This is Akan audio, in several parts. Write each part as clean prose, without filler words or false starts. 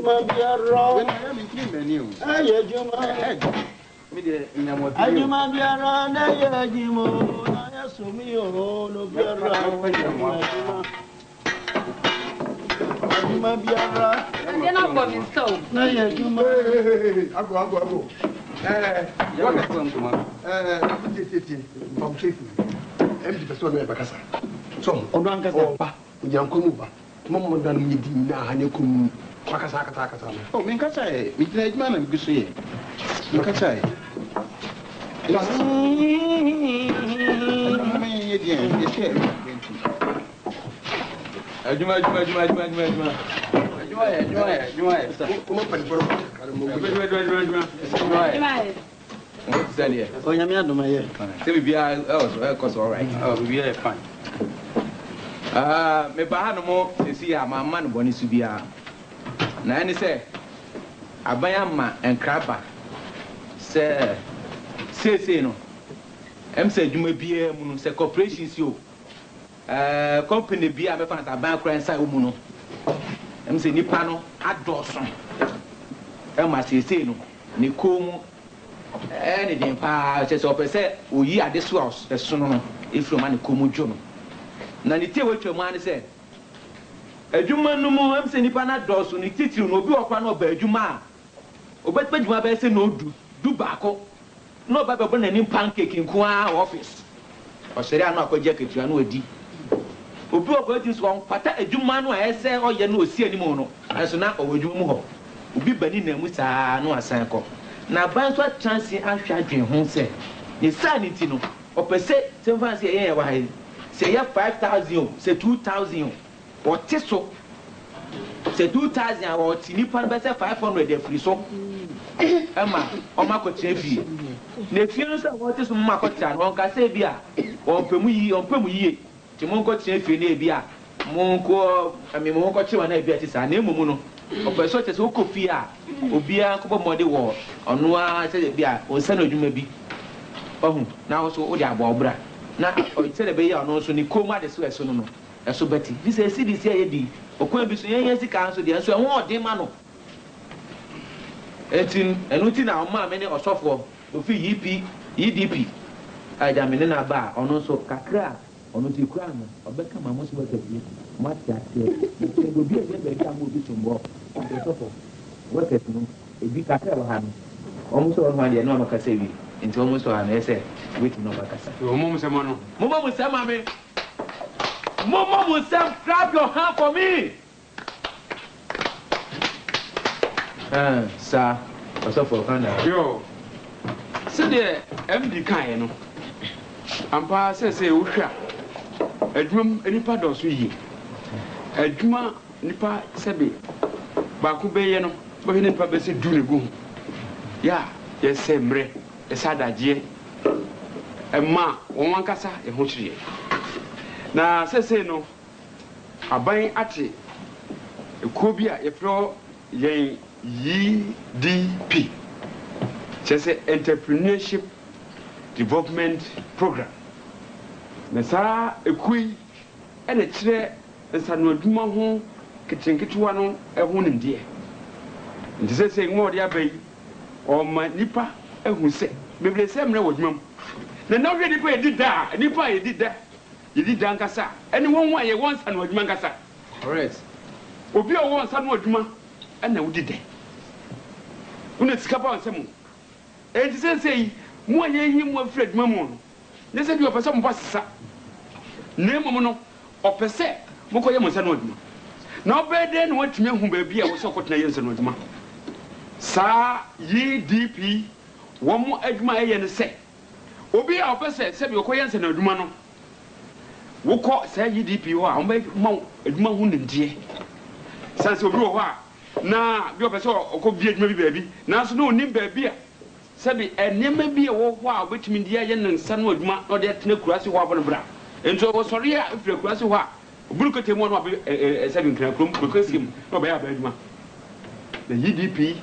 Juma Biara, Aya Juma, Ajuma Biara, Naya Jimo, Naya Sumio, no Biara, Juma Biara, You're not going so. Naya Juma, Ago. What is from from Chief? Empty person never cassa. Some Onankasa, Yankuba, Momo than me, Hanakum, Pakasaka. Oh, Minkasa, midnight man and Gussie. Minkasa. Oh, Yamiano, my year. Oh, all right. Oh, we are fine. Me bahano you see, my man Bonnie Subia. Nanny say, Abayama and Crabba. Say, no. Say, you may be a moon, say, corporations you. Company be a fan at bank inside Umuno. Say, Nipano, at Dawson. Say, no. Nikomo. Anything, pa, says, or per se, we are this house, the son if you man Kumu Jono. Nanity, what your man said. A Juma no more, I'm saying, Nipana Dawson, it teach you no be upon a Juma. Oh, but you have said no do bacco. No, but open any pancake in Kwa office. Or say, I'm not going to jacket you, I know a D. Obu about this one, Pata a Juma no, I say, or you know, see any more. As soon as I will do more. Ubi Benin and Musa no asanko. Na banso chance ahwa dwen ho se ye sanity no opese semfa se ye wa hai se ye 5,000 se 2,000 o tiso se 2,000 o tinipa be se 500 e free so ema o makotre fie na fie no se o tiso makotra no ka se bia o pemu yi ti mo ko tre fie na e bia mo ko ami mo ko chiwa na e bia ti sa na emumu no opese te se o ko fie a obia ko bomode wo ono a se bia o se na adwuma bi ohu na wo so o de abo obra na o se le be ya ono so ni koma de so eso no eso beti bi se si di se ye di okwan bi so yen sika so de eso e ho ode ma no etin enu ti na o ma me ne osofo o fi EDP aida me ne na ba ono so kakra ono ti kura no obeka ma mo so beti ma ti ate se go bi e be ka mo bi tumbo osofo workers no ebi kakra wa ha no almost all one day no makasa wi into almost all na say wait no makasa mo say mo say mama mo say clap your hand for me sir also for Canada yo say the MD kan no ampa say wo hwa adwum nipa do so yi adwuma nipa sebe ba ku be ye no bo he nipa be se du ne go ya yes emre esadagye emma won kasa e ho chire na sese no aban ate eko bi a ye fro yen EDP sese entrepreneurship development program na sa ekui ene kire nsanu aduma ho kitchenkitwa no e ho nimde nti sese ngo de abai o ma nipa ehun se bebre se mre wodwam na na hwe nipa edida nipa edida nkasa ene won wa ye won sa na wodwam nkasa correct obi o won sa na wodwam ana wodide una sikapa nsemu enti sese mu anye hi mu afra dwam mu no ne se bi o pese mo pasisa na mom no o pese mo ko ye mo sa na wodwam na obede na watumi hu ba bi a wo so kotena ye nsa na wodwam sa EDP womu adwuma eye ne se obi a opese se bi okoye nse na adwuma no wokọ sa EDP ho a omba ma adwuma hu nimdie sanse obi ho a na bi opese okọ bi adwuma bi baabi na so no onim baabi a se bi enema bi e wo ho a obetumi die ye ne nsa no adwuma no de tena kurase ho abon bra ento wo sori a ifre kurase ho a oburu kotemu no abi se bi nkran krom kokosiem no ba ya ba adwuma the EDP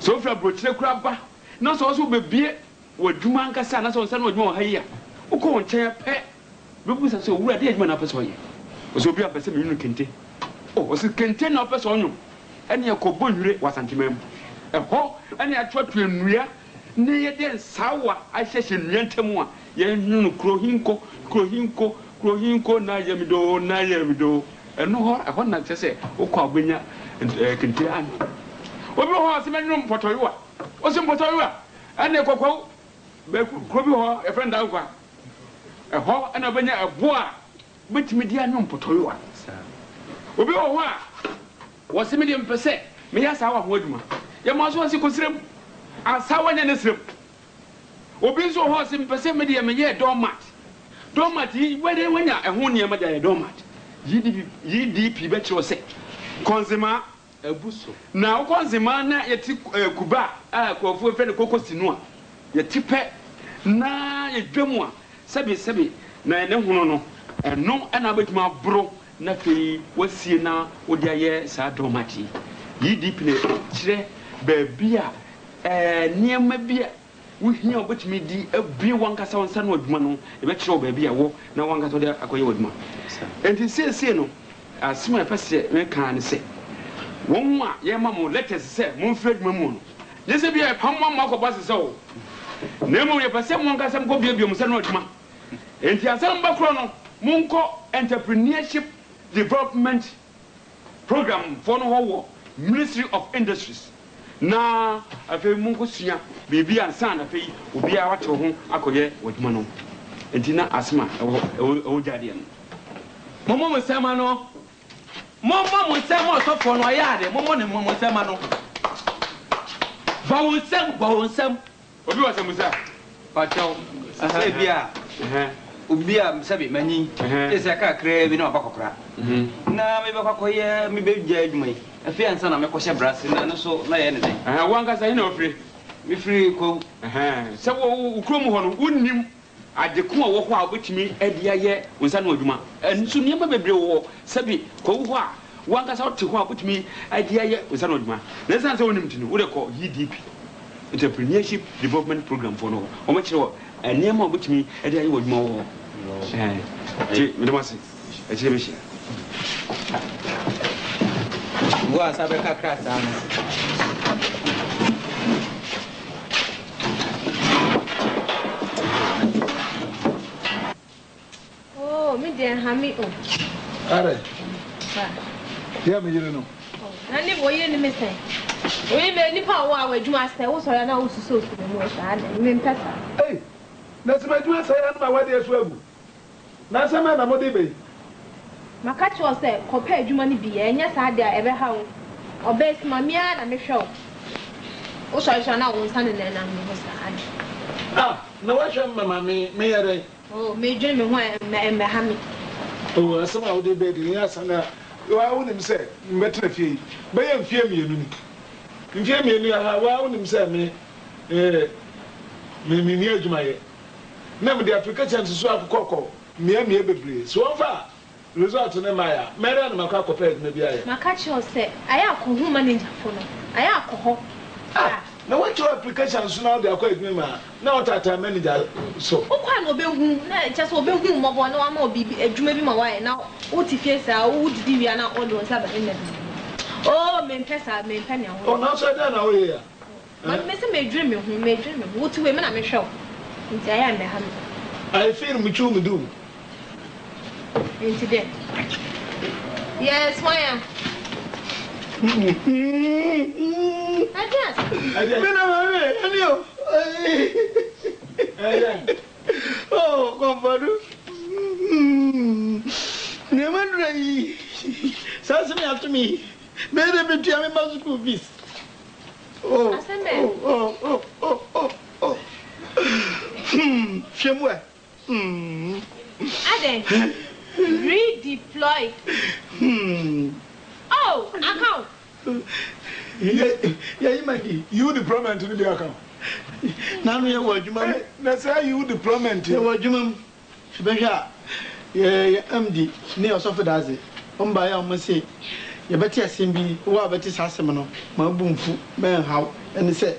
so fra brochire kura ba na so so bebie wadwuma nkasa na so nsa na wadwuma ha yi a uko nche pe bebu sa so wura de adwuma na pese oye o so bi apese me kente o si kente na pese onyo ɛne ɛkɔbɔ nwure wasantemam ɛhɔ ɛne atwatwa nnua ne yɛde nsawa ahyehyɛ nnua ntam a yɛhunu kurohinko na yɛmido ɛno hɔ na kyɛ sɛ wokɔ abɛnya kente ano obi hɔ sɛ mɛnwom pɔtɔyowa ɔsɛ pɔtɔyowa ɛne kɔkɔw kuro bi hɔ ɛfrɛ ndankwa ɛhɔ ɛna ɔbɛnya ɛbo a bɛtumi di anwom pɔtɔyowa obi wɔ hɔ a wɔsɛ mede mpɛ sɛ meyɛ asawa ho adwuma yɛma so wɔse kɔsrɛm asawa nyɛ ne srɛm obi nso wɔ hɔ sɛ mpɛ sɛ mede meyɛ dɔmat yi wɛde wanya ɛho nneɛma de ayɛ dɔmat UDP bɛkyerɛ sɛ kɔnsema abuso na kɔnsema na yɛti kuba a kɔfoɔ fɛ ne kokosi no a yɛti pɛ na yɛdwam a sɛbi na ɛne hono no ɛno ɛna bɛtumi aboro na fei wasie na wode ayɛ saa dɔmati UDP ne kyerɛ baabi a nneɛma bi a wohia wobɛtumi di abie wankasa wansa no adwuma no yɛbɛkyerɛ wo baabi a wɔ na wankasa wode akɔyɛ w'adwuma enti seesie no asɛm a ɛpɛ sɛ mekaa ne sɛ wɔn a yɛma mo letters sɛ momfiri adwuma mu no nyɛ sɛ bia ɛpam ma akɔbɔ sɛ sɛ wo na mmom yɛpɛ sɛ mo ankasa mkɔ biabia mu sɛ no adwuma enti asɛm bɛkorɔ no monkɔ entrepreneurship development program for no hɔ Ministry of Industries na afei monkɔ sua biribi ansa na afei obiara wate ho akɔyɛ w'adwuma no enti na asɛm a ɛwɔ gyadeɛ no momo nsɛma no momo nsɛma ɔsɔfoɔ no ɔyɛ ade momo ne momo nsɛma no ba wo nsɛm obi wɔ sɛm sɛ pakyɛw sɛ bia obi a sɛbi manyi ɛsɛ kakra bi na ɔbakɔkora na mebɛkɔkɔyɛ mebɛgya adwuma yi afei ansa na mɛkɔhyɛ brase na no so na yɛ ne dɛn wankasa yi na ɔfiri mefiri kɔw sɛ wo kurom hɔ no wonnim adeko a wɔ hɔ a wobɛtumi ade ayɛ wo nsa no adwuma nso nneɛma bebree wɔ sɛbi kɔwo hɔ a wankasa wote hɔ a wobɛtumi ade ayɛ wo nsa no adwuma na ɛsiane sɛ wonim nti no wode kɔ UDP entrepreneurship development program for no ɔmɛkyerɛ wɔ nneɛma a wobɛtumi ade ayɛ wɔ adwuma wɔ hɔ nti mede mo ase akyirɛ bɛhyia wo asa bɛka kra saa no me den ha me o are ya me yire no na ne bo yire ne me sen we me nipa wo a wadwuma sɛ wo sɔre na wo suso su mu saa na me mpesa na se madwuma sɛ ya no ma wade asu agu na sɛ ma na mo de be maka cho sɛ kɔpɛ adwuma ne bi ɛnyɛ saa de a ɛbɛ ha wo ɔbɛ sima mia na me hwɛ wo sɔre na wo nsa ne na me ho saa na wa hwɛ mama me yere me dwene me ho ɛmɛ ha me asɛm a wode bɛ de asa na wa wonim sɛ mbɛtena fie bɛyɛ mfie mienu ni mfie mienu ha wa wonim sɛ me ni adwuma yɛ na me de application so akokɔ mia bebree so wɔmfa result ne maya mɛrɛ na makɔ akɔpɛ adwuma bi ayɛ maka kyerɛ sɛ ayɛ akɔho manager fo no ayɛ akɔhɔ na what your application so now they are quite me ma na otata manager so okwa na obehu na kyase obehu mmobo na wa ma obi adwuma bi ma wa na wo ti fie sa wo didi wi na odo nsa ba enne me mpesa me mpanya ho na so da na wo ye ya me se me dwere me ho wo ti we me na me hwew nti aya me ha me I feel me chu me do nti de yes why am Oh, comfort. Never ready. Says me after me. Made a bit of my school fees. Oh. Shemwe. Ade. Redeploy. Oh, account. Yeah, you deployment to the account. Now you want you, man. That's how you deployment. You want you, man. Special. Yeah, MD. Near Sofa does it. By I must say, you better SMB, who are better Sassamano, my boom foot, man, how, and say,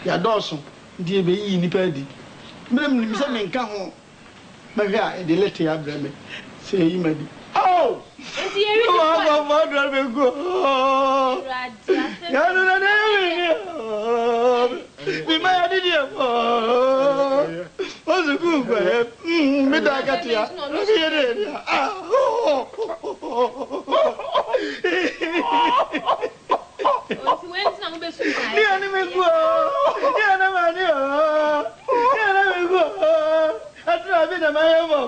Ya Dawson, dear be in the paddy. Madam, come home. My guy, the letter I bring me. Say you may be. Oh! Enti yeri ni. Mama dra me go. Ya no na me. Mi ma di dia. Ozu ku gbe. Mi da gatia. Mi yere. Ah. Oti wen na be su kai. Ya ni me go. Ya na ma ni. Ya na me go. Atra bi na ma ye mo.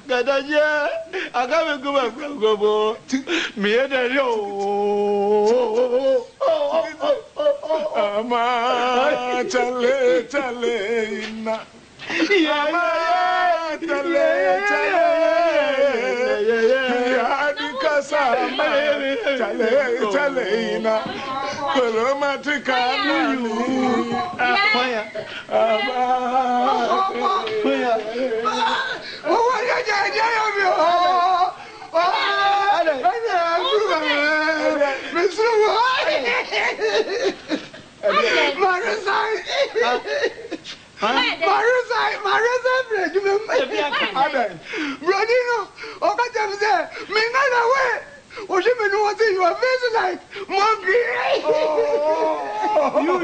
Gadaje agabe go me ede yo ama chale ina ama chale ya dikasa chale ina kolomatika nani ama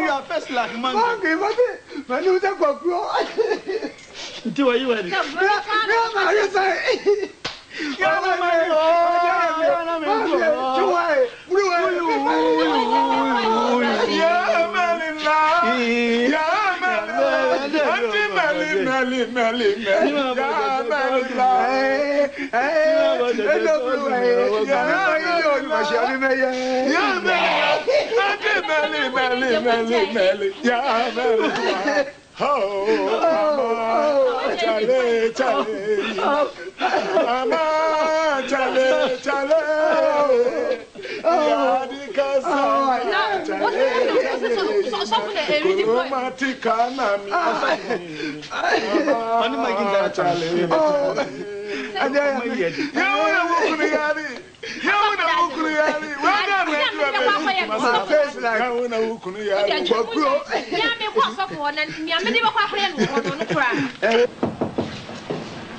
you are first like monkey. Do you ready?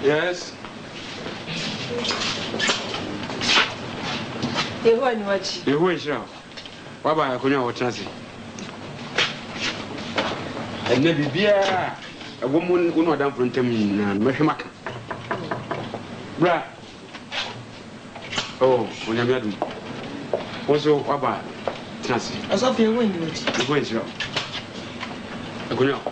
Yes. Who is now? Baba, I couldn't watch nothing. And maybe beer a woman who not done from Tim and Meshimaka. Bra. Oh, when I'm not. Also, Baba, Nancy. As of your window, who is now? I couldn't.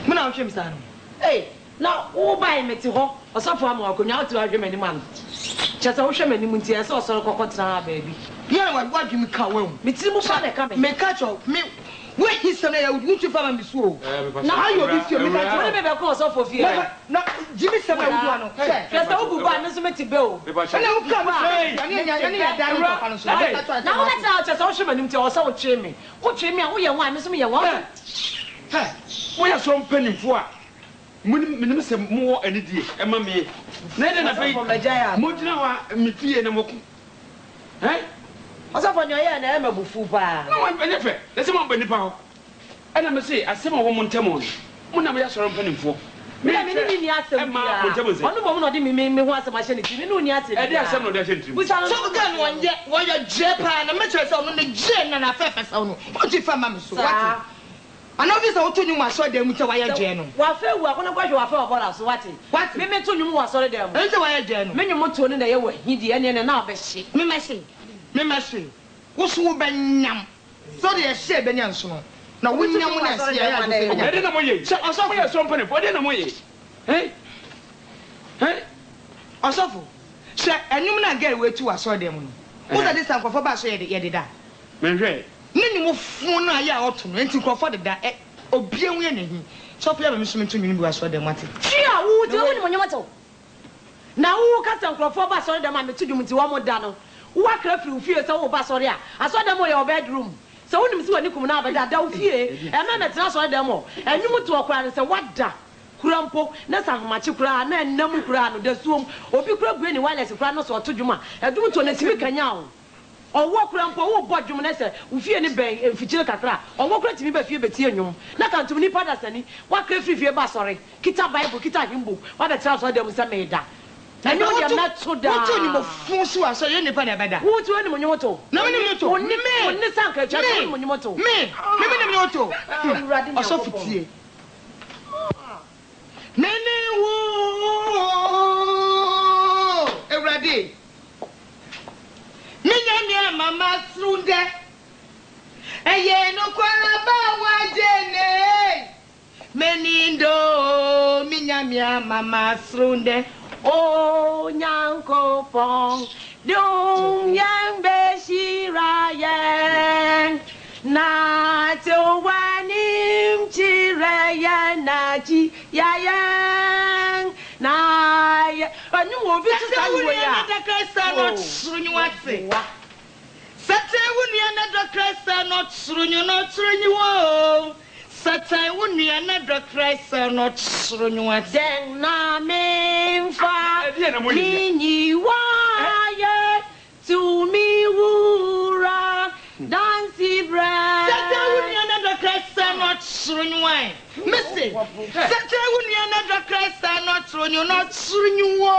Muna hwem san. Eh, na wo bai meti ho. Osofo am akonya otu ahwem ani man. Chesa wo hwem ani mu ntia se osoro kokotran baabi. Ye na wa dwem ka wa. Meti mu fa na ka me. Me ka cho me we hisana ya wutu fa ma misuo. Na ayo bi fio me ka cho ne be ko osofo fie. Na Jimmy sama wudu ano. Chesa wo bubu an so meti be o. Na wo ka ma. Yani ya dan ko fa no so. Na wo na chesa wo hwem ani ntia osa wo twe me. Wo twe me a wo ye wan me so me ye wan. We are so pennyful. Minister more any day, and mammy. Neither a pay from the Jaya. Mujina, me fee and a mock. Eh? What's up on your ear and I'm a bufupa? No one benefit. There's someone benefit. And I must say, I see my woman Tamon. Muna, we are so pennyful. Me, I mean, yes, and my woman didn't mean me once a machine. You know, yes, and there are some of that. We shall not go one yet. Why your Japan and mattress on the gin and a fair son. What if I'm so? I know this out to you, my son, them with a wire journal. Well, fair, we're going to go to our fair about us. What? Me met to you was already there. It's a wire journal. Many more to the way he did and now be she. Me messy. What's who been yam? So they say Benyan soon. Now we know when I see I didn't know you. So I saw your son, but I didn't know you. Hey? Hey? I saw for. Sir, and you not get away to us or them. Who's at this time for Basso? Yedida. Menre. Many more phone I out to me to call for the that or be a winning. So, I have a mission to me was for the matter. Chia, who do you want? Now, who cut and call for Basso? The man to do with one more dano. wa kra free fie se wo ba sori a aso dem o your bedroom se wonim se wani kum na abeda da wo fie e na na tena sori dem o enwum to okura se wada kurampo na sanmachi kura na enam kura no da suom obi kura bue ni wireless kura no so to dwuma edum to na timi kanya o owo kurampo wo bodwum na se wo fie ni ben emfichire kakra owo kura timi ba fie beti enwum na kantum ni pada sani wa kra free fie ba sori kita bible kita himbo wa da tena sori dem se meda na no dia na to da wo to ni mo fun so aso ye ni pa na beda wo to ni mo nyoto na me ni to onni sanka cha ni mo nyoto me ni nyoto aso fitie nene wo Ewrade minya mama srunde eye no kwara ba wajene menindo minya mama srunde o nyanko pong dum yang beshirayen na tewanim chirayen na chi yayen na anyu obi to sanwe ya na Krista no tsurunyu ate sate wunu na do Krista no tsurunyu wo sate wunu na do Krista no tsurunyu ate den na memfa ninyi waye to me wura dancy bread sate wunu na do Krista no tsurunyu ate missy sate wunu na do Krista no tsurunyu wo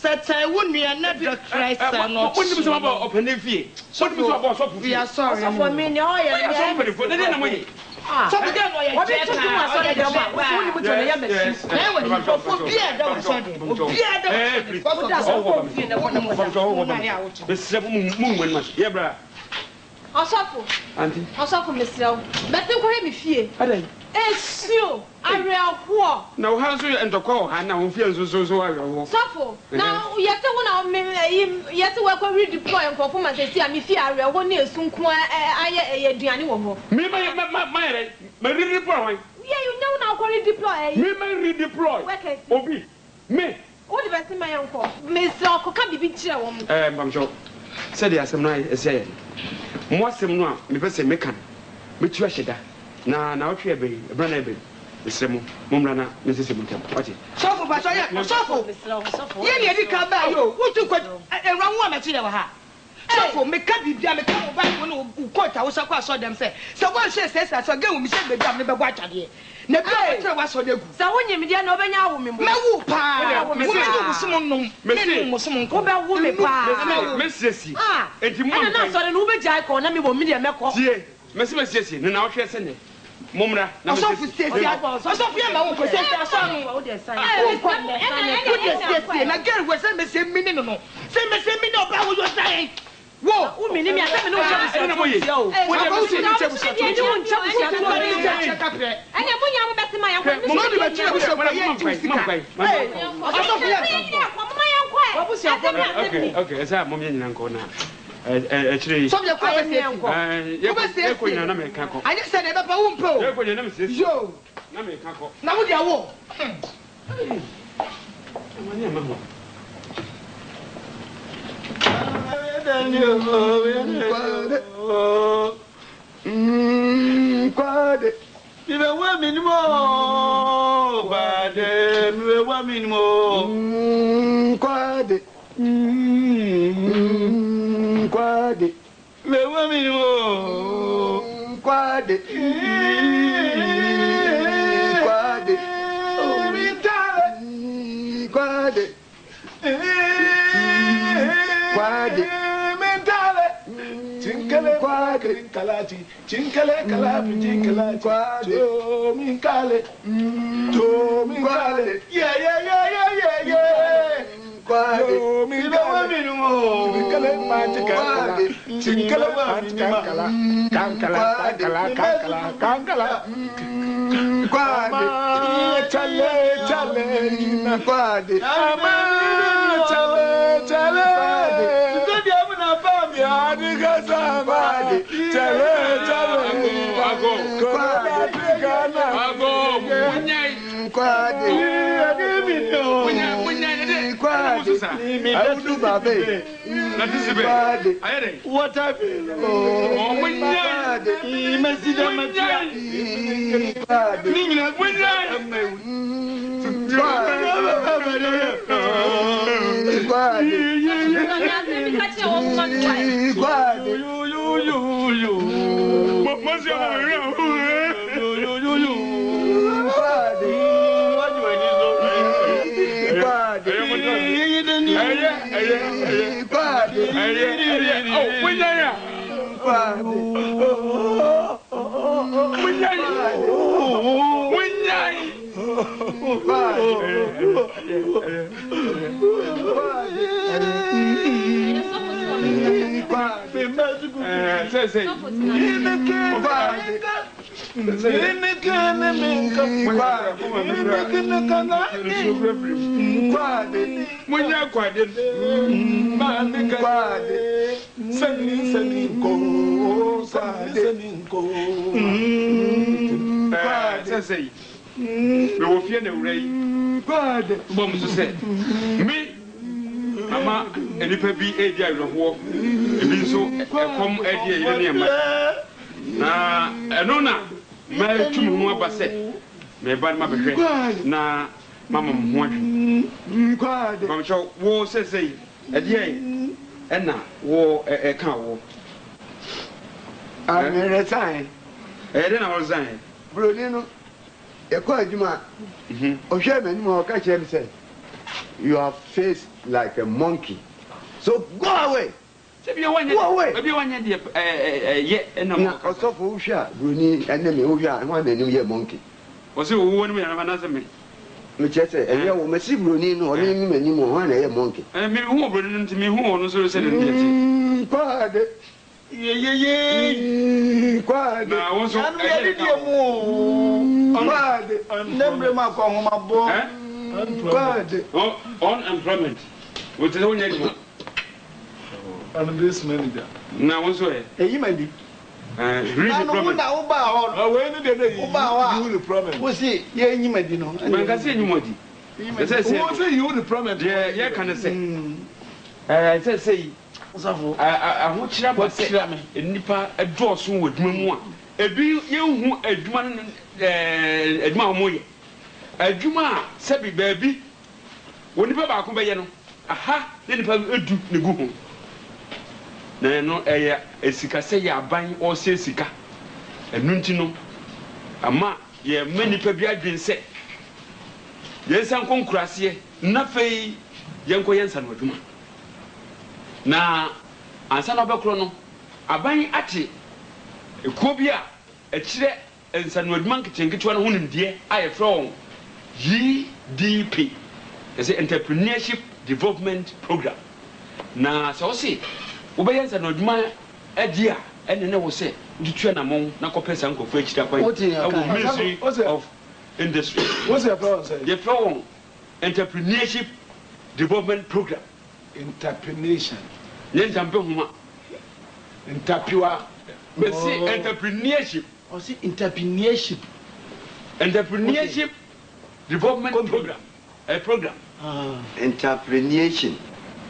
Satan wunu na do Krista no wonu bi so ba opene fie wonu bi so ba so we are sorry for me no ya so opene fo na mo yi so be dey no ya what be to do so dey dem ba wonu bi to na ya mesi na we for bia da so dey bia da o da so ko fie na wonu mo be se mu ma ye bra Osofo mesrew beti ko he me fie adai esio areaho na wo han so entokọ ha na wo fie nso areaho sofo na yete wo na me yete we ko redeploy nkofo ma se a me fie areaho na esunku aye eduane wo ho me redeploy wan yeah you know na ko redeploy me redeploy obi me o de beti ma yanko mesrew ko ka bibi kire wo mo mbamjo se de asem na ese mo asem no a me pese me kan me tu aheda na otwe ebe ebra na ebe esemu momra na me sese muntem wache sofo ba so ye sofo ye ne di ka ba yo wutu ko enwa nwa ma chire wa ha sofo me ka bibia me ka mo ba ko no ko ta wo sa kwa so dem se wo hwe se so ga wo mi se bedu am ne be bo atwade na bi o chire wa so de gu sa wonyim dia na obenya wo membo me wu pa wo me ni musum nom me ni musum ko be wo me pa me sesi enti mo na so de no be jai ko na me bo mi de me ko tie me sesi na otwe se ne momra na so fu sesi so fu ya ma wo ko sesi aso wo de sai wo de sesi na girl we se me se mini no se me se mini oba wo yo sai wo wo mi ni mi asa me no cha se na boye wo de ko se ni che busa to ni won cha busa to ni cha kapre anya munya mo beti ma yanko mo no de ba chire busa ko ye ti sika so fu ya ko mo yanko wo busa okay esa mom ye nyina nko na chire so me ko be se ye ko nyina na me ka ko anya se na be pa wo mpo ye ko nyina me se yo na me ka ko na wo dia wo mani ma ho Kwade Mibe wa minimo kwade mibe wa minimo kwade kwade mibe wa minimo kwade kwade kwade kwade mentale chinkale kwade kalati chinkale kalapi chinkale kwade to minkale yeah kwade mibe wa minimo chinkale matikala chinkale matikala kankala kwade chale na kwade chale Today I'm na fam ya ni gasa kwade chale ago munyai kwade ademi no munyai kwade sa I will do babe. na disibe ayere What happened? oh munya Messi da matia. munya Ama enipa bi edi ayroho ebi nso ekom edi eyire ne ma na eno na ma tum ho abase me ba ma behwe na mama mo adwe kwade ko wo sesei edi ena wo ka wo amere sai de na wo zan broni no e ko adwuma o hwe mani mo ka che mi say you are faced like a monkey. So go away. Go away. Maybe one year, no. Also for Usha, Bruni, and then Usha, one and you monkey. Was it one way another me? Which I say, and you will see Bruni or any more one a monkey. And maybe who brought to me who also said, Quad. Quad. Now, also, never my home, my boy. Unemployment. What is only one? I'm this manager. Now, what's way? You might be. Read the problem. What's it? Yeah, you might know. I can see you, Modi. What's you the problem? Yeah, can I say? I said, say, I want you to say, and Nipa a draw soon with me. A bill you who a man, a man. Adwuma sabi baby woni pa ba ko be ye no aha ni pa edu ne gu ho na no eya esika se ya ban o se sika enu nti no ama ye mani pa bi adwen se ye san konkurase na fei ye nko ye nsan adwuma na ansa na obekro no aban ate ekuo bi a ekire nsan adwuma nketenketwa no honim de aye from GDP, it's an entrepreneurship development program. Now, so see, Ubayans and Odma Edia, and then I will say, the train among Nakopes and Kofech, Ministry of Industry. What's your problem? The flow entrepreneurship development program. Entrepreneurship. Yes, I'm going Entrepreneur. But see, entrepreneurship. Or see, entrepreneurship. Entrepreneurship. Development program, a program. Entrepreneurship.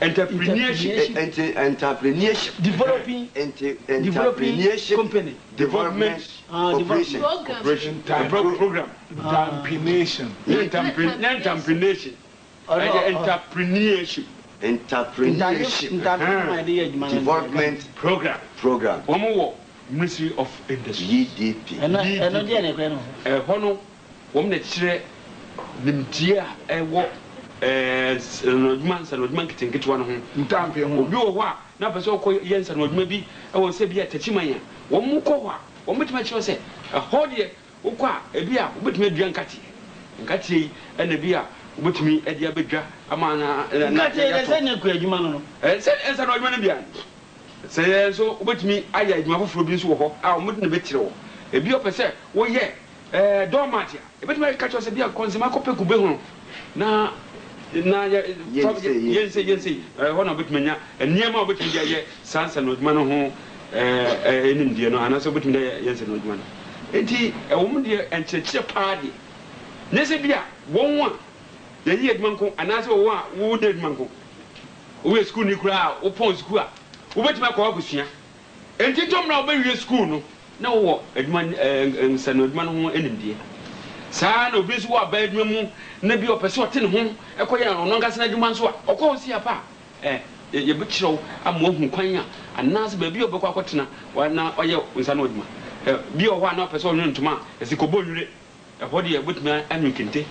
Entrepreneurship. Developing. Entrepreneurship company. Development. Corporation. Program. Entrepreneurship. Entrepreneurship. Development program. One more Ministry of Industry. GDP. Woman chere nimtia ewo nodman kitinkitu no ho ntampe ho obi wo ho a na pese okọ yensa nodman bi ewo se bi atachiman a wo mu kọ ho a wo metima chere se ho de ukọ a ebi a wo betima dua nkati yi ena bi a wo betimi edi abedwa ama na nkati se nya ku adwuma no se ensa nodman bia se so wo betimi aya adwuma foforo bi nso wo ho a wo metina betire wo ebi opese wo ye dormatia ebetima catch us bia consumer kope kube ho na yense ho na betimanya eniema obetim dia ye sansa no duma no ho enim die no anaso betim dia yense no duma no enti ewom die enchechire paade nese bia won a ye adwuma nko anaso wo a wo de adwuma nko we school ni kura o pon school a wo betima ko abusua enti tom na obewie school no na wo adwuma nsano adwuma no ho enimdie saa na obi so wo aba adwuma mu na bi opese ote ne ho ekoye na no ngase na adwuma nso a okọ si apa ye be kiro ama ohu kwan a anase ba bi obekọ akotena na oye nsano adwuma bi o ho na opese onwe ntoma esikobo nwure ehode ye betima anu kente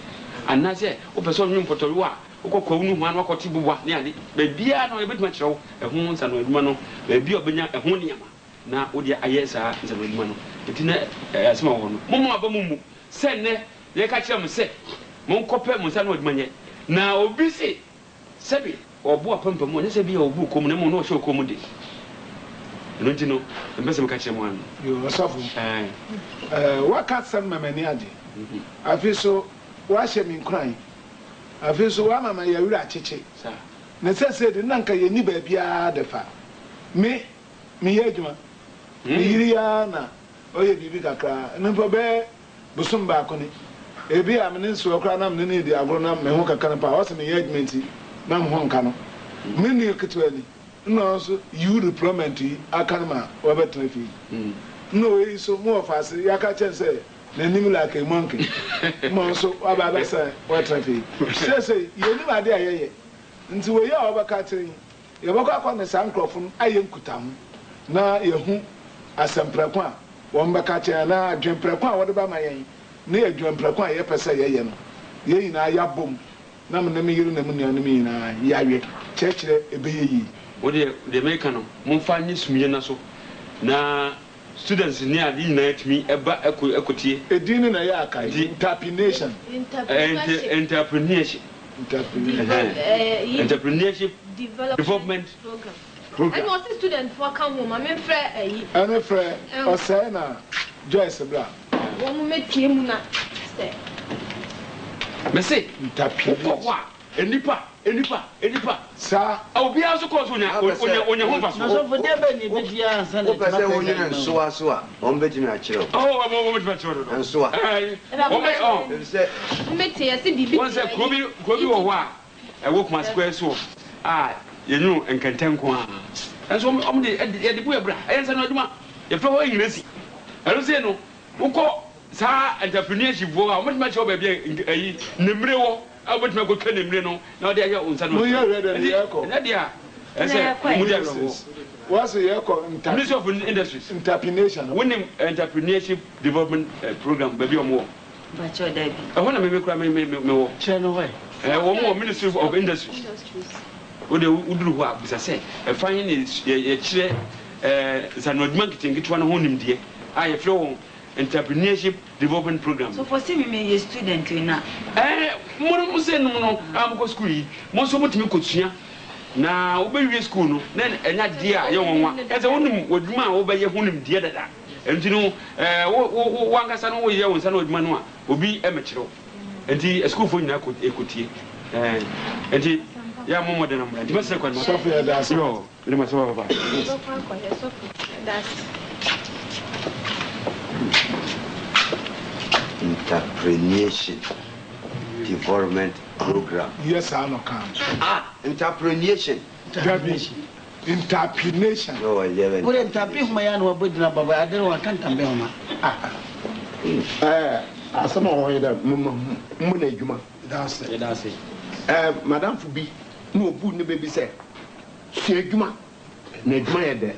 anase opese onwe mpotoru a ukokwa unu ho anu akoti bubwa ne ade ba bia na ye betima kiro ehu nsano adwuma no ba bi obenya ehu niama na wodi ayesa nsano adwuma no etina asema wo no momo aba mumu se ne ye ka kire mo se mon kope mo nsano adwuma nye na obi se sebi obu apampam ne se bi obu kom ne mo no hwe kom de no ntino mbese mo ka kire mo anu yo asafu waka sam mamani ade afiso wa hye min kran afiso wa mama ya wura cheche sa ne se de nanka ye ni ba bia de fa me ye adwuma yiri ya na oye bibi kakra npo be busum ba ko ni ebi am ne nso okra na me ne di agro na me ho kakra pa o se me yedmenti na me ho nka no me ne ketwa ni no so you deployment akan ma wa betre fi no e so mo ofase ya ka chen se na nim la ke monkey mo so wa ba ba se wa trafi se ye ni ba de ayeye nti we ya wa ba ka chen ye ba kwa na sankrofun aye nkuta ho na ye hu asemprekwa a won beka che na adwemprekwa a wode ba ma yen na adwemprekwa a ye pese ye ye no ye yina ya bom na me me yiri na me nua no me yina ya we chekire ebeye yi wode de meka no momfa nyi sumye na so na students ni adi na etimi eba ekotie edini na ya akai interpination entrepreneurship development program. And was a student for come home. I'm afraid. I'm afraid. O say na Joyce Bra. Wo mo metie mu na say. Me say interpret. Wa enipa. Sa. Obi aso ko so onya ho fa so. So for dem be ni be dia ansa na. O pese onye na so a on betimi a kire. Oh, mo betimi a kire do. So a. O me on. Say metie se bibi. Won say krobi wo ho a wo kuma square so. Yenu enkentenko a enso om de de bu ebra ensa na aduma ye fa ho yinesi ero se no ukọ sa entrepreneurship wo a o metima che o ba bia ayi nemre wo a o metima ko ka nemre no na o de aye onsa no mo ye ready na yako na dia ese mu dia no was yako Ministry of Industries interpination winning entrepreneurship development program ba bi o mo ba cho da bi ho na me kura me wo che no hoy wo mo Ministry of Industries ode uduru ho abusa se efanye ne ye kire zanodman kitingitwa no honimdie aye flow entrepreneurship development program. So for see me a student na mo se no no am ko school yi mo so motimi kosua na wo be wie school no na enya die a ye wonwa eze wonum odwuma a wo be ye honimdie dada enti no wo angasa no wo ye wonsa na odwuma no a obi emekiro enti school fo nyina ko ekotie enti ya momo de namra di mase kwa so for that yo le mase baba So for kwa so that's entrepreneurship development program. Yes, I know come. Entrepreneurship. Interpination. No, 11. Put interpret my an wa bodina baba I don't want kan tambe ma. Asama ho yeda mu na adwuma. That's it. Madam Fubi no obu ne bebi se su adwuma na adwuma ye de.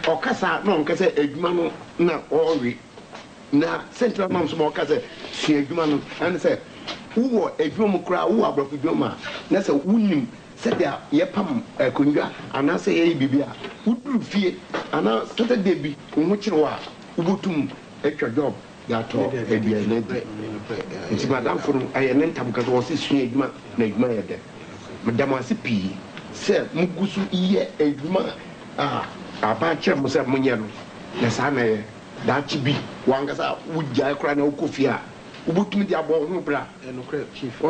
Okasa na onkasa adwuma no na ori. Na central mom so okasa su adwuma no and say wo adwuma mu kra wo abrofo adwuma na say wunim se dia ye pam konwa ana say ye bibia wuduru fie ana Saturday bi wo kire wa ubotum etwa job gato ebia na bi nti madam furu aye ne ntam ka so su adwuma na adwuma ye de madam ase pi se mugusu iye adwuma aba kire mo se munye no na sa na ye dachi bi wangasa wujja kra na ukofia ubotum di abo ho bra enokre chief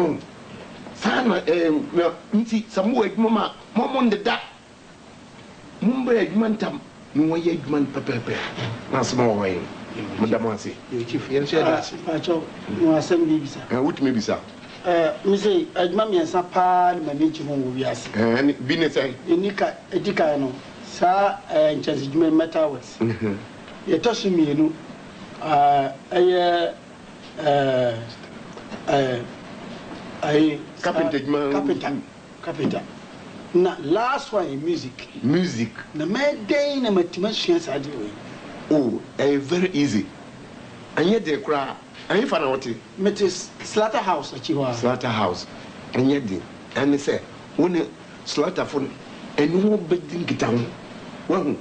sana nti samu adwuma ma mo ndeda mumba adwuma ntam no waye adwuma pepepe na sama waye madam ase chief yen share that Pacho no asem bi bisa wutumi bisa me say adwuma miensa pa na manage ho wo wiase bi ne say enika edika no sa nchance dwuma metal works ye to so mienu carpenter na last one in music na me dey na matima sua sa de we oh very easy anye de kra anye fa na wote metis slaughter house achiwa slaughter house anye de ane say woni slaughter fo eni wo bedin gitan wo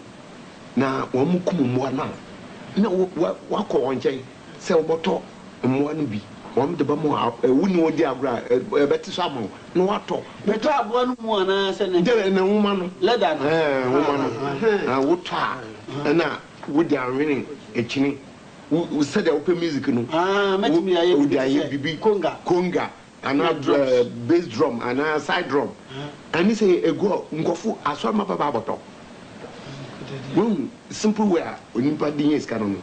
na wo mu kumumwa na wakọ wonchen se oboto mmoa no bi won de ba mo wuni odi agura beti so amo no wato beto aboa no mu ana se ne de na nwuma no leda no nwuma no na woto na wodi anwene echini wo se de open music no metimi aye wodi aye bibi conga ana bass drum ana side drum ani se ego ngofo aso ma baba aboto simple way onipa din yes kan no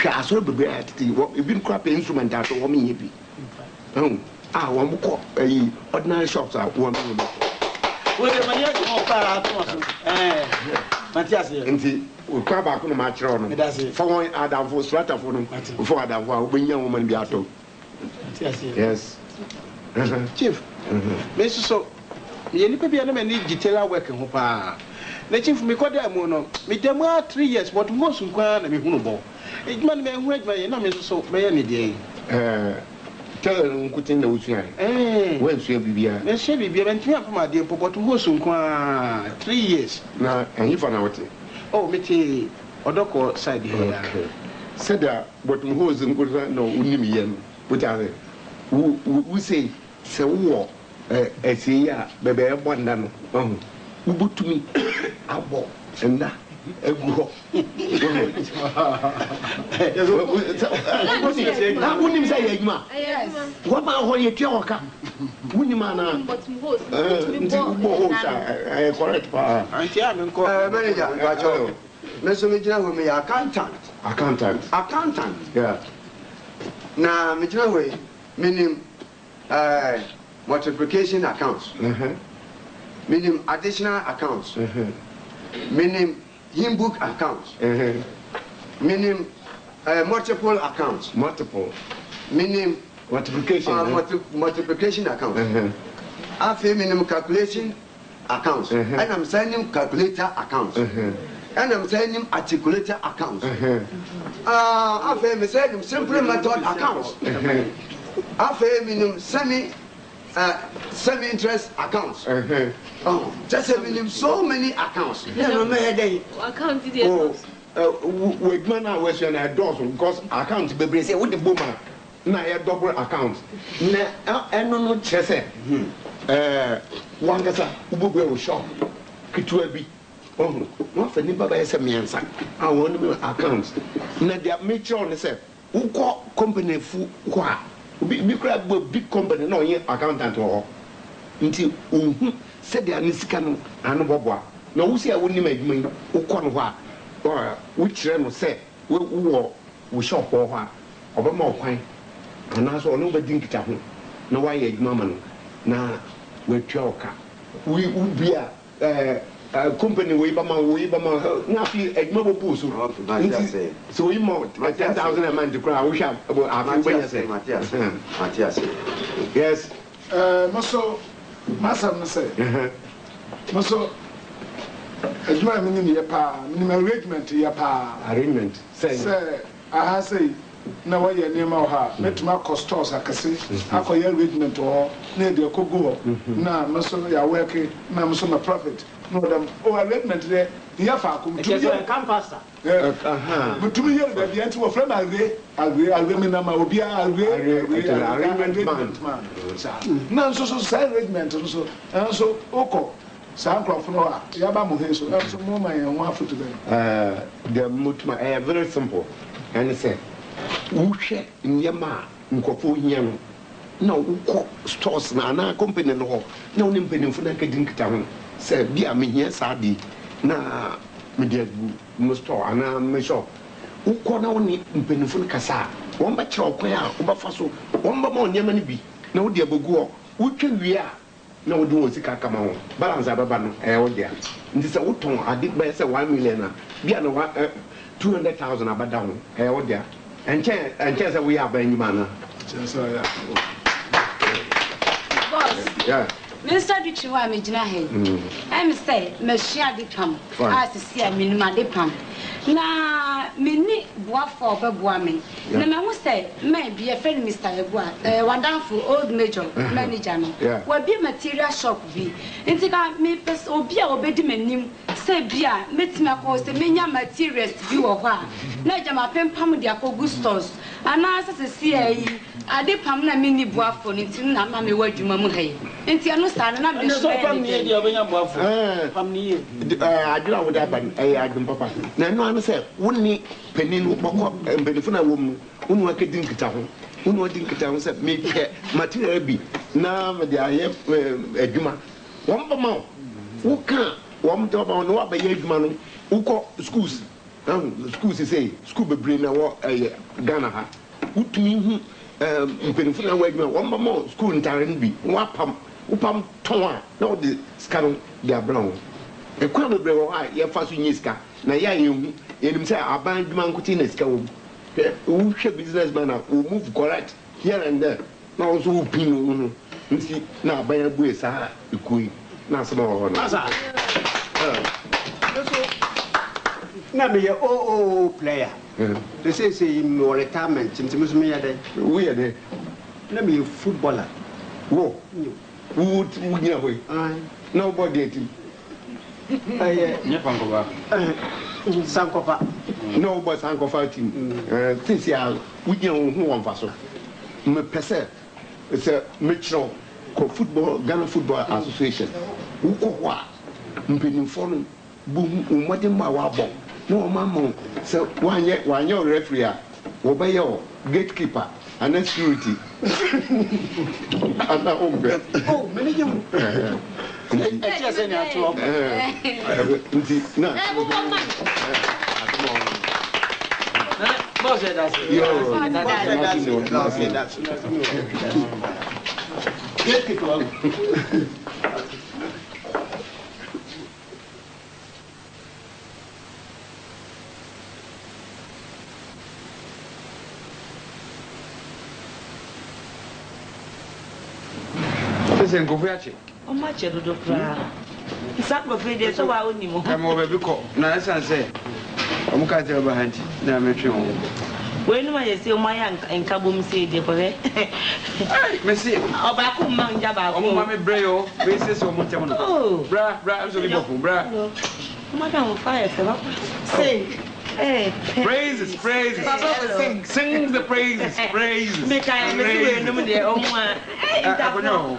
kwa asoro bebe atiti ebi nkra pe instrument ato wo me yebi wo mko ordinary shops wo me yebi we de mania ko para ato so Matias nti o kwa ba ko no ma kire no for one adamfo strata fo no for adamfo a obenya wo man bi ato Matias yes chief me so ye nipa bia na me ni gitara work ho pa na chief me koda mu no me dem 3 years but mo sun kwa na me hunu bo ejuma me hu ejuma ye na me so me ye ne de tell nkutin na usuan when so bibia me she bibia ben timi afama de but mo sun kwa 3 years na enyi fa na wote oh me ti odoko side here said that but mo zo nkutin na unim ye no but are we say se wo esiya bebe e bonda no ubutumi abo enda egu ho na unim say yajuma wa ma ho ye twa oka unim ana nti ubo ho sa correct pa anti am nko manager ngacho me so me jina ho me accountant yeah na me jina ho minim multiplication accounts meaning additional accounts meaning hymn book accounts meaning multiple accounts meaning multiplication accounts after meaning calculation accounts and I'm signing calculator accounts and I'm signing articulator accounts after me signing simple method accounts after meaning semi-interest accounts. Just a minimum, so many accounts. No, me account we man was your doors because accounts be say what the boomer na ya double account. Na no chese. One gasa ubugwe wo shop. Kitu abi. No fa ni baba yesa miensa. I want me accounts. Na dia make sure say uko company fu kwa bi kra big company na onye accountant ho nti said the anisika no anu boboa na wusi a woni ma adwuma yi ukọ no ho a wo kire no say wo shop ho a obama okwan ana so ono ba dinkita ho na wa ye adwuma ma no na watwa oka we bia company we ba ma na fi adwuma bo post so we mo 10,000 a month kra wo sha Matias yes Maso masam no say Maso adwuma mi ni ye pa minimum arrangement ye pa arrangement say aha say na wa ye nema ha metuma costos akase akoye arrangement ho na de kogo na maso ya work na maso na profit no them arrangement there ya fa akum tu ye campus mutum ye da bi anti wo frame agre me na ma obi arrangement man na so say arrangement so oko sa nkrofo no a ya ba mo he so so mo ma ye ho afoto ben the mutma very simple and say wuhwe nyema nkofo hia no na ukọ stores na company no ho na woni mpanimfo na kadinkita ho say bia me hia sa di na me dia mo store ana me shop ukọ na woni mpanimfo kasa won ba kire okwan a wo ba fa so won ba ma nyema ni bi na wo de abogu wo twa wie a na wo de wo sika kama ho balance ababa no wo de nti sɛ wo ton ade bɛ sɛ 1 million a bia na 200,000 abada ho wo de enche sɛ wo yɛ aba nyima na boss yeah Mr. Duchi wa me gina he I'm say me share de pam as see a minimum de pam na me ni boafo obeboa me na me ho say me be a friend Mr. Ebua wadanfo old major manager no wa bi material shop bi nti ka me pes obi a obedi manim say bia metime akọ say menya materials bi wo ho a na jama pempam de akọ stores ana asase see ayi ade pam na me ni boafo nti na ma me wadwuma mu he nti ano sa na me so pam ni e obenya boafo pam ni e adura wo da ban adum papa na no ano say woni penin boko benefo na wo mu wonu akedi nkita ho wonu odi nkita ho say me ke material bi na me de aye adwuma won ba ma wo ka won do ba no wa ba ye adwuma no wo ko schools say school be brain na wo Ghana ha utumi hu mpenifo na wa adwuma won ba ma school ntare no bi wo apam upam ton a na wo de skano de abran e kwa bebre wo ha ye fa so nyi ska na ya ye hu ye nim say aban dwuma nkuti na ska wo wo hwe business man na wo move correct here and there na wo so pin no nti na aban abu esa ekoi na asema wo no asa na me ye player they say in retirement nti me ya dey we ya dey na me footballer wo would you know nobody ate Nyapankoba Sankofa no but Sankofa team since ya would you know who one faso me pese it's a metro football Ghana Football Association who kwa mpinifo no bu umade ma wa bo no mama so wanye referee a wo be your gatekeeper and then security and now oh many young just any actual boss that's Listen, go for it. O ma che do kra. Isa ko fe de so wa oni mo. Am o be ko. Na esan say. O mu ka tell behind. Na me twe ho. We no ma ye se o ma ya nka bom se de ko he. Ai, me see. O ba ko ma nja ba ko. O ma me bre yo. We say so mo tem no. Bra, I'm so libo bra. Madam fire se ba. Sing. Hey, praises. Sing the praises. Me kai me we no me de o mu a. Akonyo.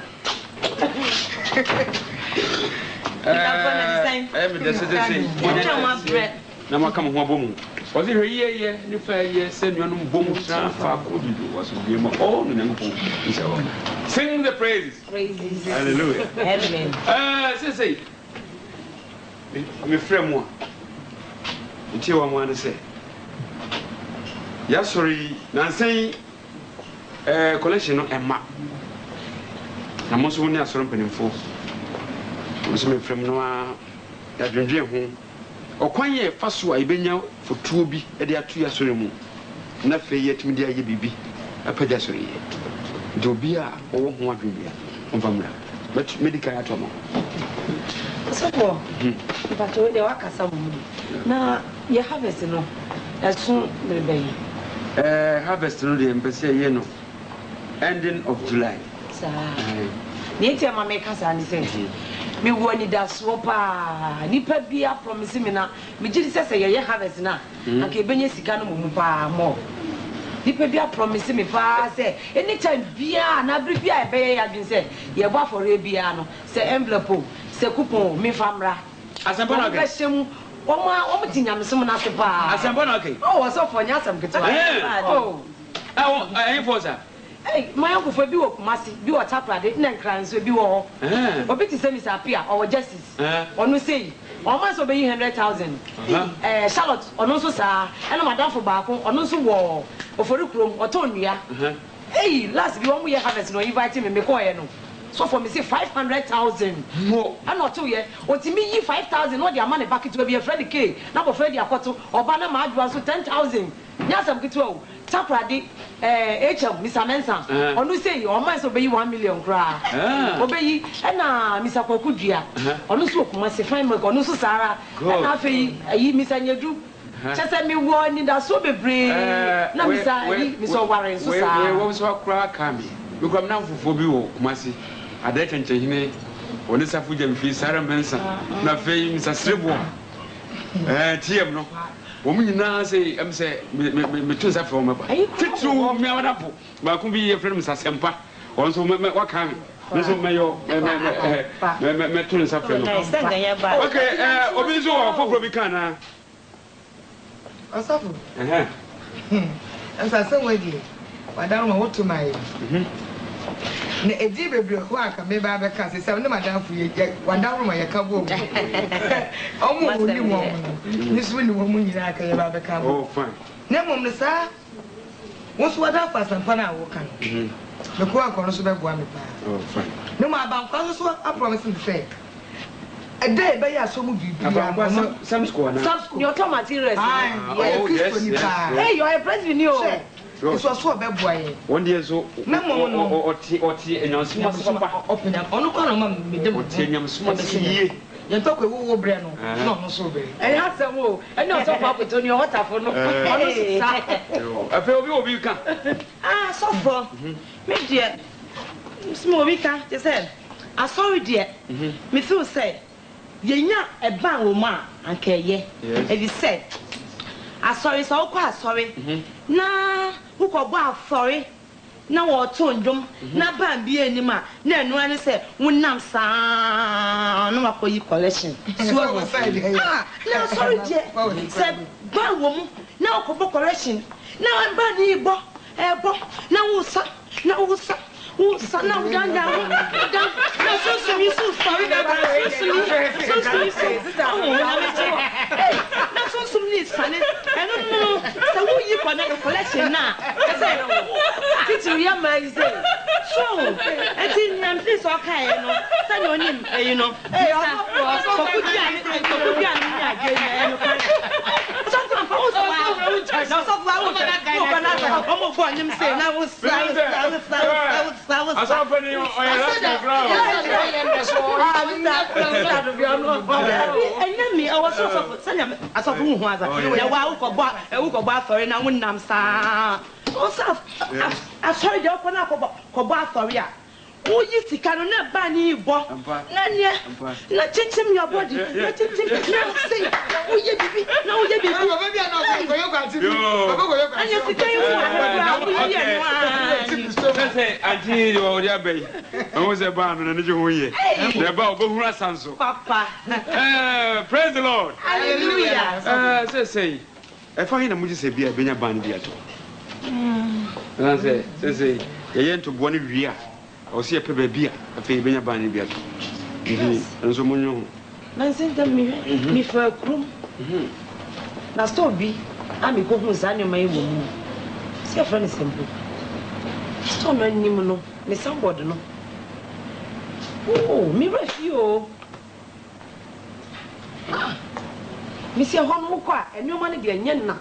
Na maka mo ho abomu. O se hweye ni fa ye se nuanum bomu na fa ko bidu was be mo all no nyanko. Sing the praises. Hallelujah. Amen. Say. Me frɛ mo a. Nti wa mo an say. Ya sorry na say collection no emma. Na mo so ni asoro mpanimfo. Mo so me frem no a ya dwendwe ho. Okwan ye fa so a ibenya fotuo bi e de atu ya soro mu. Na fe ye timi de aye bibi. Apaja soro ye. Do bi a wo ho adwendwe a. Mfamra. But medical atomo. So ko. But we de wakasa mu. Na ye harvest no. Aso bebe. Harvest no de empese ye no. Ending of July. Niente ma me kasa ni senti me woni da so pa nipa bia promise me na me gidi sese ye harvest na aka benye sika no mu pa mo nipa bia promise me pa se anytime bia na bri bia e be ya dwin se ye bo afore bia no se envelope se coupon me famra asembo na okay omo tinyam sem na se pa asembo na okay oh so for nya sem ketwa oh enforcer. Hey, my uncle for be wo Kumasi, be wo Taprade, na nkranso bi wo. Obi ti say Mr. Apia or justice. Onu say, o man so be 100,000. Charlotte, onu so sa, e na madam for baako, onu so wo. Ofori krom, oto nua. Hey, last be one year harvest no invite me call no. So for me say 500,000. No. And not 2 years. Until me yi 5,000 no their money back it will be a Freddy K. Now for Freddy Akoto or Bana Madwa so 10,000. Nyasam kitwo. Taprade HM Mr. Mensa. Onu say o man so be 1 million kra. Obey na Mr. Kokudua. Onu so kuma se fine make onu so Sara. Na afei ayi Mr. Nyedu. Chese me wo ni da so bebre. Na Mr. Warren so Sara. We wo so kra ka me. Because now for be wo kumasi ada chanchehine oni safu jam fi Sara Mensa na fei Mr. Srebo TM no wo nyina say am say me tun safu wo maba titru me awadapo ba ku bi ye friend Mr. Sempa won so wa ka me so me yo me tun safu no okay obi so wo foforo bi kana asafu asa se wedi madam ma wotu mai na edi bebre ho aka me ba be ka se se ne madam fu ye wadam ma ye ka bo omo mo ni mo ni so ni mo mu nyina aka ye ba be ka bo oh fine na mom ne sa wo so wada fa sampa na wo kan me ko an kono so be boa me pa oh fine ne ma ban kwa so a promise me say a day be ya so mu bibi ya some school na some school your top materials. Hey, you are a president you. It's also a bad boy. One day so no more and your small open up on the me them small see you talk with who breno no so be and has some wo and no so papa to your water for no I feel obi kan so for me dear small we can just said I sorry dear me feel say yenya e ban wo ma anka ye e said I sorry so kwa sorry na who ko gba sorry na wo to ndwom na ban bi anima na enu ani se wonnam saa no makoyi collection so na sorry je se ban wo mu na ko bo collection na ban ni bo e bo na wo sa na dan na so mi so sorry na so mi sane no so wo yi connect collection na say kitchen ya man say so enti nyam please okay no say no nim you know so ku dia ni age no kan so for how so no so for how na como go nim say na wo Asafani o ya last ground. Enemy I was so sanya asofu hu aza. Ya wa ukọgba afori na wonnam saa. Osaf asori de okọ na kọgba afori a. Wo yi sika no na ba ni bo. Na ne na chichim your body. Na chichim na say wo ye bibi na wo ye bibi. Baba bia na ko yo kan ti. Baba ko yo kan. Anya sika yi wo say anti o dia bay. Won say ba no na je ho ye. Na ba obohuru asanso. Papa. Praise the Lord. Hallelujah. Say e fa hina muji se bia benya ban bia to. Na say ye to bo ne wi a. O se pe ba bia afi benya ban bia to. Nso munyo. Na senta mi fa krum. Na sto bi ami ko hu za ne mai wo mu. Se fa ne sempo. Sto no anim no, me somebody no. Oh, me refi o. Me se ho no kwa, enuma ne de anya na.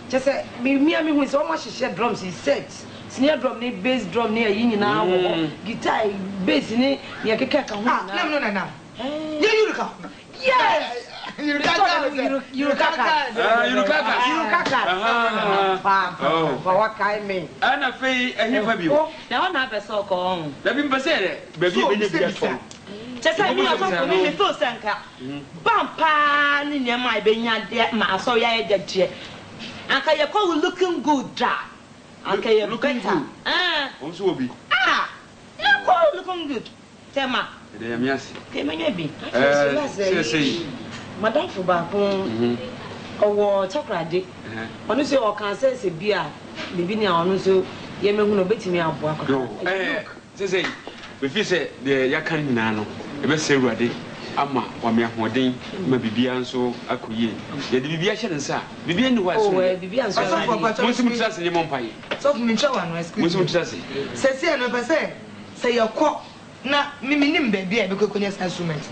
Je se me hu se o ma hihye drums is set. Snare drum ni bass drum ni ayi nyina wo. Guitar, bass ni ye keke ka hu na. Na. Ye yurika. Yes. Yurukaka. What kind me? Ana fei ehifa bi wo. Na ona be so ko on. Da bi mbese de, ba bi benye bi ato. Chesa mi aso ko mi feel senka. Bampa ni nyama ibenya de ma aso ya ye de. Anka ye ko looking good da. Anka ye better. On so obi. Na ko looking good. Tema. De ya miasi. Ke menye bi. Say. Madam Fuba owo chakrade onu se o kan sense bia bibi ni onu so ye mehu no betimi abo akọ say we feel say the yakan nyina no e be say ruade ama wa me ahoden ma bibia nso akoyie ye de bibia hye nsa bibia ni wa so bibia nso musu mutrase ne mompaye so me ncha wa no excuse musu mutrase se no pese se yakọ na miminim ba bia be kokonya instrument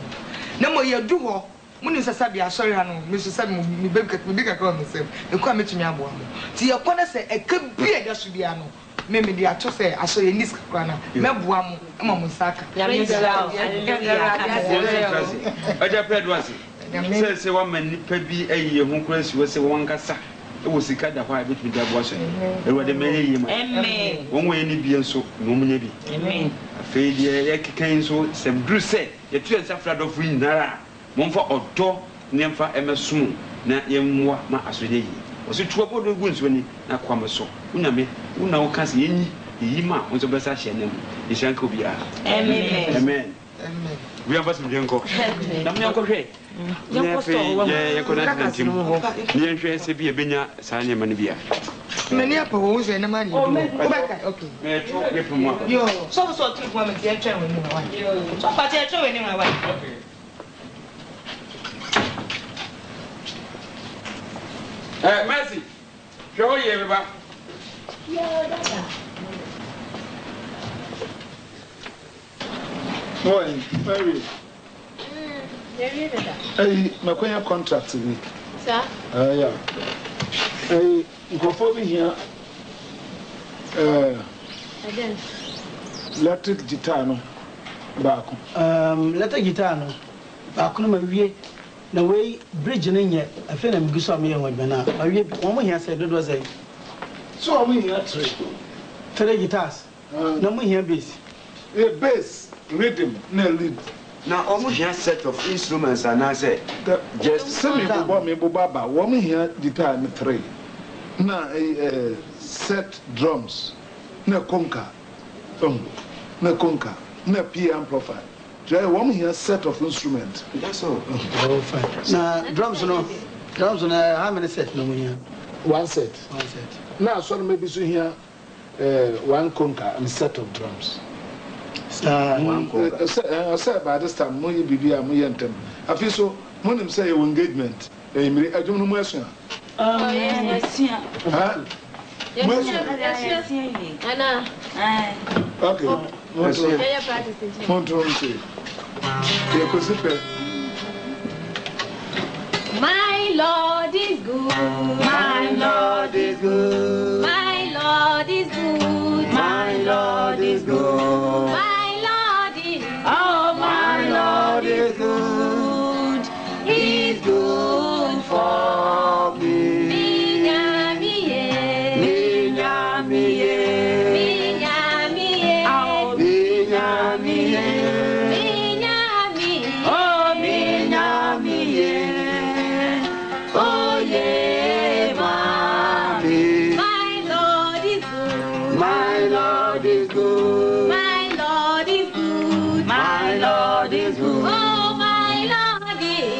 na mo ye du ho muni sasa bia sorry ha no me so sabi me be kakra me sem e kwa metumi aboa mo ti yakọ na se e ka bia da so bia no me di ato se aso ye nis kakra na meboa mo ama mo saka ya me zao aja pedo ase se wa man nipa bi ayi ho kura si wo se won kasa e wo sika da kwa betumi da boa so e wo de menye yi ma amen won wo ni bi enso no munya bi amen afei de ye kekan so se bru se ye tu ensa fra do fu nyinara momfa odo ne mfa emesum na ye mmoa ma asode yi osi tuwa bodo gu nso ni na kwame so unyame una wo kase yenyi yi ma onso besa hye nem ye shanka obi a amen amen we am basim jenko na me yanko hwe yanko sto ye ko na ntim ni hwe se bi e benya saa nyema ne bia meni apa wo se na mani o beka okay me to ge puma yo so trip wa me ti etwa we ni wa yo so pa ti etwa we ni wa okay Mercy. Show you everybody. Morning, Mary. Hey, my contract me. Sir? Yeah. Hey, go here. Again. Electric guitar no. Back. Electric guitar no. Back no my way. Na way bridge no nye afi na miguso am ye ho bena awie wo mo hia say dodo say so wo hia three guitars na mo hia bass bass rhythm na lead na omo hia set of instruments and I say just semi bo baba wo mo hia guitar ni 3 na set drums na conga na conga na PA amplifier. There one here set of instruments. That's all. Oh, fine. Now drums no how many sets no here? One set. Now so maybe so here one conga and set of drums. One conga. I said by this time mo bibi am yentem. Afi so mo nim say your engagement. Emiri adwum no mo asua. Yes. Ha? Yes. Ana. Okay. My Lord is good. My Lord is good. My Lord is good. My Lord is good. My Lord is good.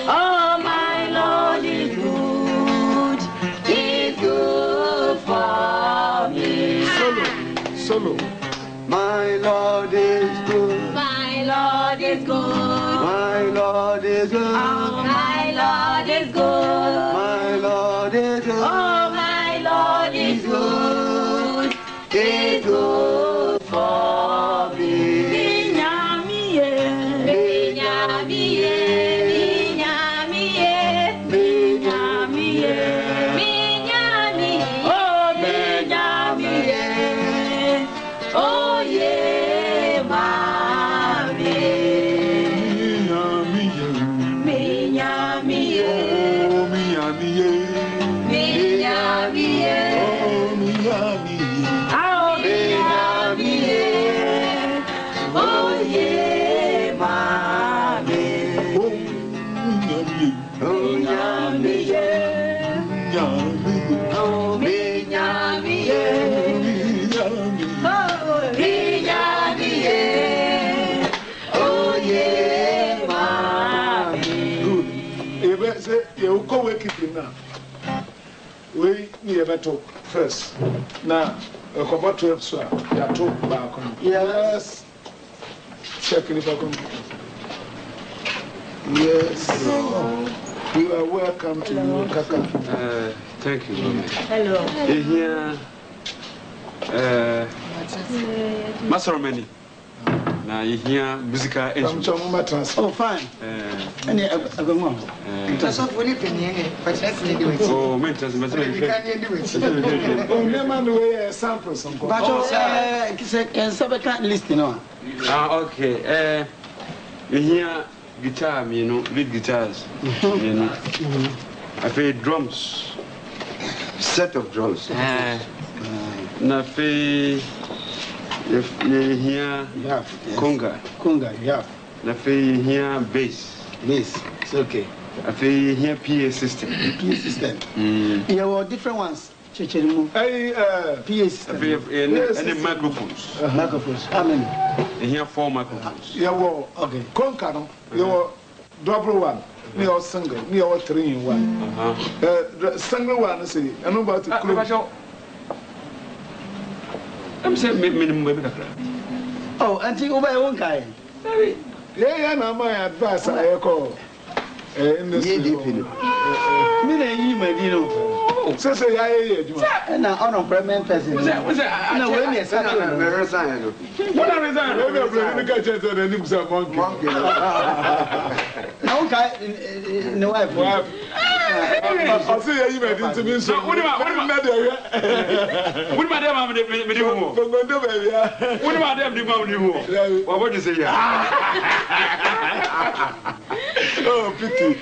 Oh, my Lord is good. He's good for me. Solo. My Lord is good. My Lord is good. My Lord is good. Oh, my Lord is good. My Lord is good. Oh, my Lord is good. He's good for me. You go wake it now. We need a better first. Now, a couple 12 so you are talk back on. Yes. Check if I come. Yes. You are welcome to Kaka. Thank you, Mama. Hello. Here, Masoromani. Now you hear musical instruments. Oh, fine. Any I go on. Oh, mentors, but Oh, never know samples. But listening on. Okay. You hear guitar, you know, lead guitars, you know. I play drums. Set of drums. Na play. You hear conga. Conga, yeah. Na play here bass. Bass, it's okay. I play here PA system. PA system. Yeah, well, different ones. PA system. Any microphones. Microphones. How many? Here 4 microphones. Yeah, well, okay. Conga, no. You were double one. Me or single. Me or 3 in 1. The single one, see. I know about the I'm saying minimum baby. Oh, and think over your own guy. Yeah, no, my advice I call. In the city. So say, yeah, and now on a permanent person. What are resign? No wife. I'll see you into me. So what about what you say? Oh, pity.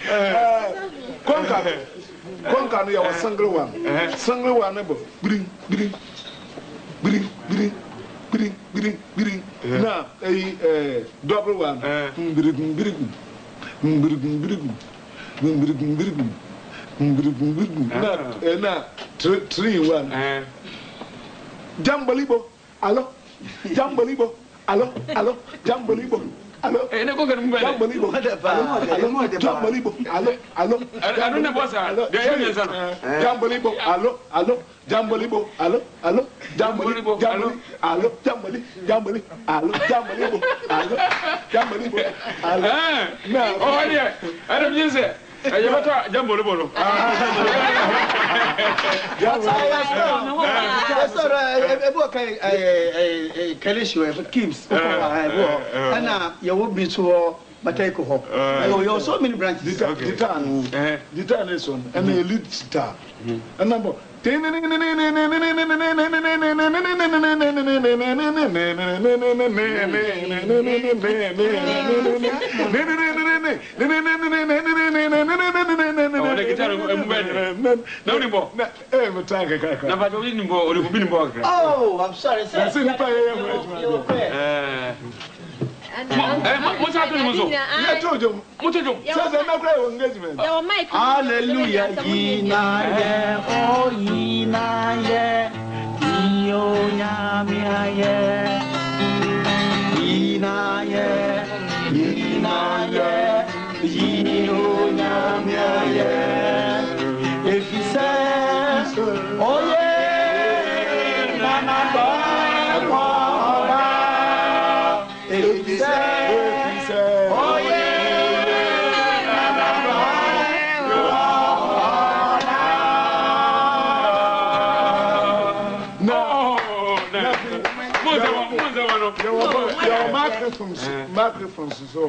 Conca, you are single one. Single one, bring. Now, a double one. Now, 3 1. Jambalibo, allo, Jambalibo, allo, Jambalibo. Hello. Eh, ne ko kan mu ba. Jambalibo. Jambalibo. Allo. Adu ne bossa. De yemi san. Jambalibo. Allo. Jambalibo. Allo. Jambalibo. Allo. Jambali. Allo. Jambalibo. Allo. Na. Oh, yeah. Adam jinse. You better Jambalibo. You will be to Mateko. You have so many branches. Guitar is one, and a lead star. A number. Oh, I'm sorry, sir. What's happening? I told you. Hallelujah. If he says, oh yeah, if he says, oh microphones so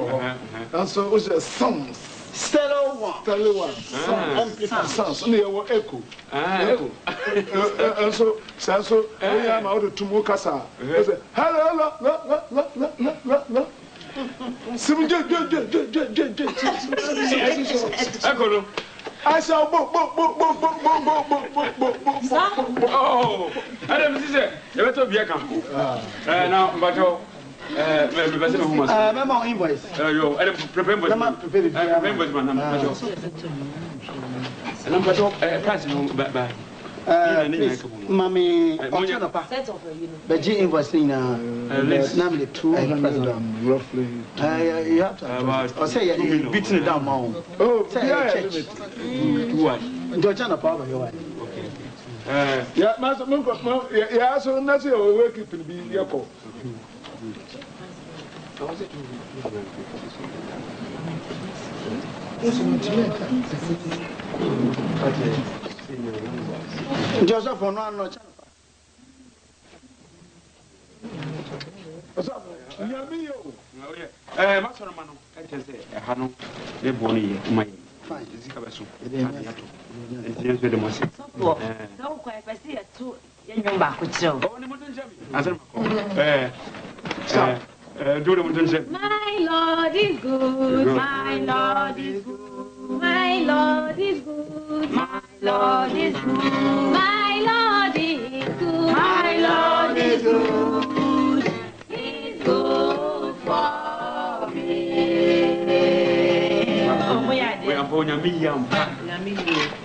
and so it was songs stereo one sounds and there were echo and so we are now to Mukasa hello I saw oh, Adam, this is it. You better be a camp. Now, but Memo invoice. You prepare invoice. Mommy, Beji invoice in namely 200 roughly. You have to say you're beating it down more. Oh, Georgiana Power, your wife. Yeah, Master Munko, yeah, so that's your work in the Joseph no no cha masɔrɔ ma no ɛkyɛ sɛ ɛha no ne boɔ no yɛ ma yɛ sika bɛ so aneato nti yɛn nso de mo se sɛ wokɔ ɛpɛ sɛ yɛto yɛnwom baako kyerɛ wo ne moto nkyɛ me asɛre makɔ do de moto nkyɛ me My Lord is good, my Lord is good, my Lord is good, my Lord is good, my Lord is good, my Lord is good, He's good for me. Ampa onyame yi ampa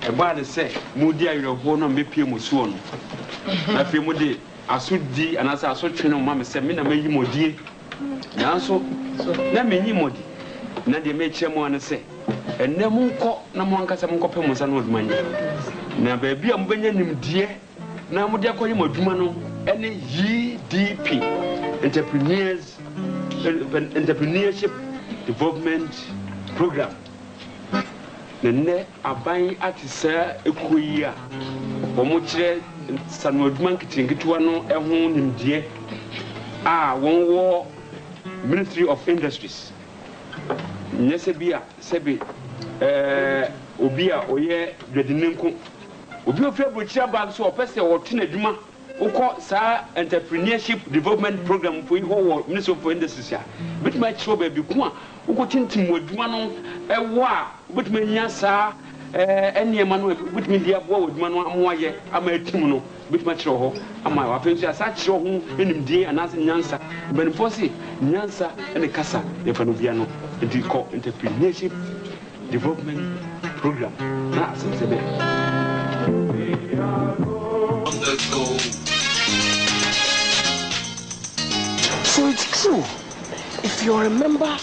ɛbaa ne sɛ modi awerɛhoɔ no mɛpie mu soɔ no na afei mode asodi anaasɛ asotwe no ma me sɛ me na mayi mɔdie nanso na menyi mɔdi na deɛ mɛkyerɛ mu ano sɛ ɛnnɛ monkɔ na mo ankasa monkɔpɛ mo nsa no adwuma nyɛ na baabi a mobɛnya nimdeɛ na mode akɔyɛ mo adwuma no ɛne UDP Entrepreneurship Development Program. Nene aban ate saa ekuo yi a wɔn kyerɛ sanuadwuma nketenkete no ɛho nimdeɛ a wɔn wɔ Ministry of Industries nyɛ sɛ bi a sɛbi obi a ɔyɛ dwadinenko obi a ofiri aburokyire aba so ɔpɛ sɛ ɔte n'adwuma wokɔ saa Entrepreneurship Development Program for yi hɔ wɔ Ministry of Industries a bituma akyerɛ baabi ko a wokɔ tintim wɔ adwuma no ɛwɔ a wobɛtumi anya saa ɛnneɛma no wobɛtumi de aboa wɔ adwuma no amoayɛ ama atim no wobɛtumi akyerɛ hɔ ama wafei nso asa kyerɛ ho nimdeɛ anaasɛ nyansa mpanimfoɔ se nyansa ne kasa yɛfa no bia no nti kɔ Entrepreneurship Development Program na asɛm sɛ bɛ So it's true. If you're a member